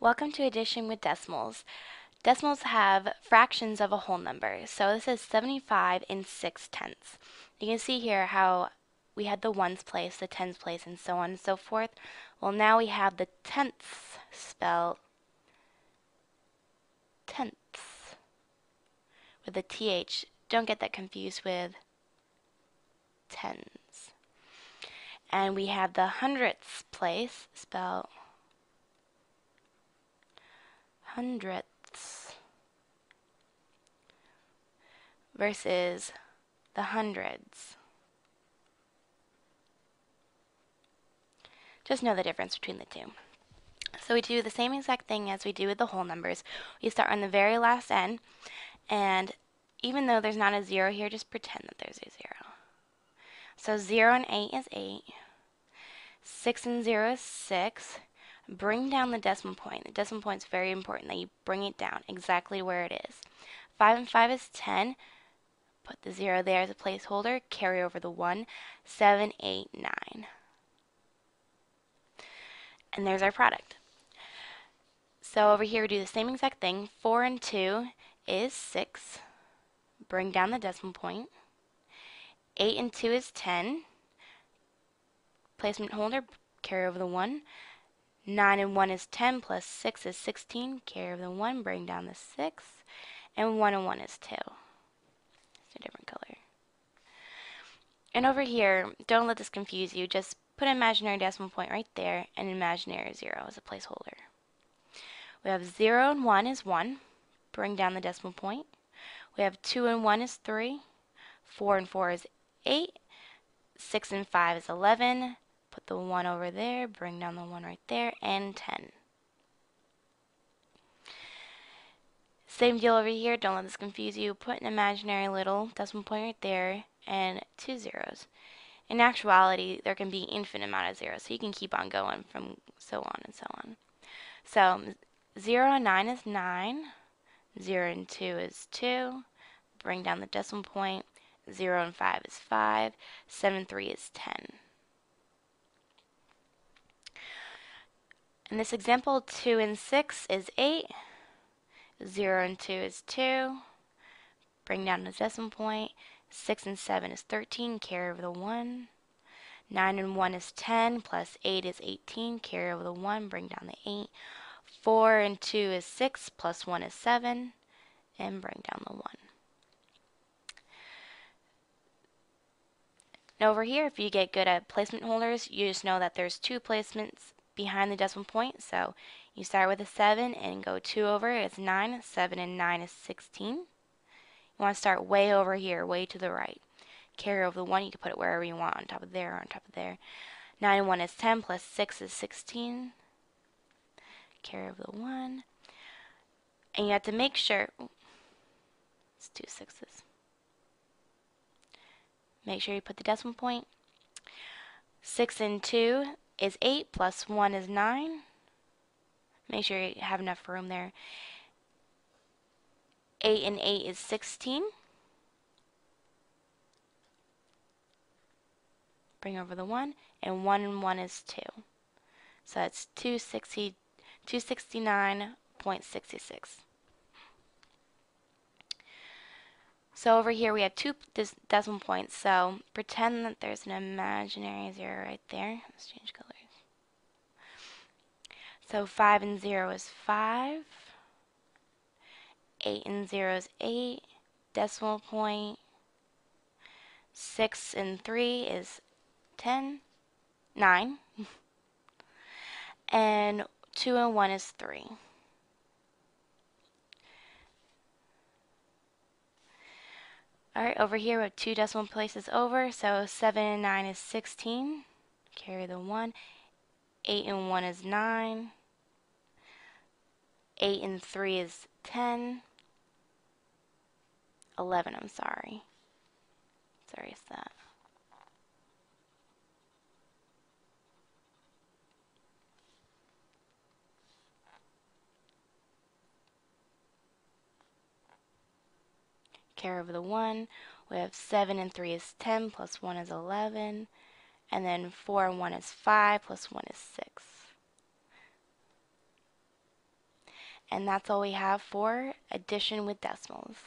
Welcome to addition with decimals. Decimals have fractions of a whole number. So this is 75 and 6/10. You can see here how we had the ones place, the tens place, and so on and so forth. Well, now we have the tenths spelled tenths with a th. Don't get that confused with tens. And we have the hundredths place spelled hundredths versus the hundreds. Just know the difference between the two. So we do the same exact thing as we do with the whole numbers. We start on the very last end, and even though there's not a zero here, just pretend that there's a zero. So 0 and 8 is 8. 6 and 0 is 6. Bring down the decimal point. The decimal point is very important that you bring it down exactly where it is. 5 and 5 is 10. Put the 0 there as a placeholder. Carry over the 1. 7, 8, 9. And there's our product. So over here we do the same exact thing. 4 and 2 is 6. Bring down the decimal point. 8 and 2 is 10. Placement holder, carry over the 1. 9 and 1 is 10, plus 6 is 16. Carry over the 1, bring down the 6. And 1 and 1 is 2. It's a different color. And over here, don't let this confuse you. Just put an imaginary decimal point right there and an imaginary 0 as a placeholder. We have 0 and 1 is 1. Bring down the decimal point. We have 2 and 1 is 3. 4 and 4 is 8. 6 and 5 is 11. Put the 1 over there, bring down the 1 right there, and 10. Same deal over here, don't let this confuse you. Put an imaginary little decimal point right there, and 2 zeros. In actuality, there can be an infinite amount of zeros, so you can keep on going from so on and so on. So 0 and 9 is 9. 0 and 2 is 2. Bring down the decimal point. 0 and 5 is 5. 7 and 3 is 10. In this example, 2 and 6 is 8. 0 and 2 is 2. Bring down the decimal point. 6 and 7 is 13. Carry over the 1. 9 and 1 is 10. Plus 8 is 18. Carry over the 1. Bring down the 8. 4 and 2 is 6. Plus 1 is 7. And bring down the 1. Now over here, if you get good at placement holders, you just know that there's 2 placements behind the decimal point. So you start with a 7 and go 2 over. It's 9. 7 and 9 is 16. You want to start way over here, way to the right. Carry over the 1. You can put it wherever you want, on top of there, on top of there. 9 and 1 is 10, plus 6 is 16. Carry over the 1. And you have to make sure, it's 2 sixes. Make sure you put the decimal point. 6 and 2 is 8, plus 1 is 9. Make sure you have enough room there. 8 and 8 is 16. Bring over the 1. And 1 and 1 is 2. So that's 269.66. So over here we have 2 decimal points. So pretend that there's an imaginary 0 right there. Let's change colors. So 5 and 0 is 5. 8 and 0 is 8. Decimal point. 6 and 3 is 10. 9. And 2 and 1 is 3. Alright, over here we have 2 decimal places over, so 7 and 9 is 16. Carry the 1. 8 and 1 is 9. 8 and 3 is 10. 11, I'm sorry. Let's erase that. Carry over the 1. We have 7 and 3 is 10, plus 1 is 11. And then 4 and 1 is 5, plus 1 is 6. And that's all we have for addition with decimals.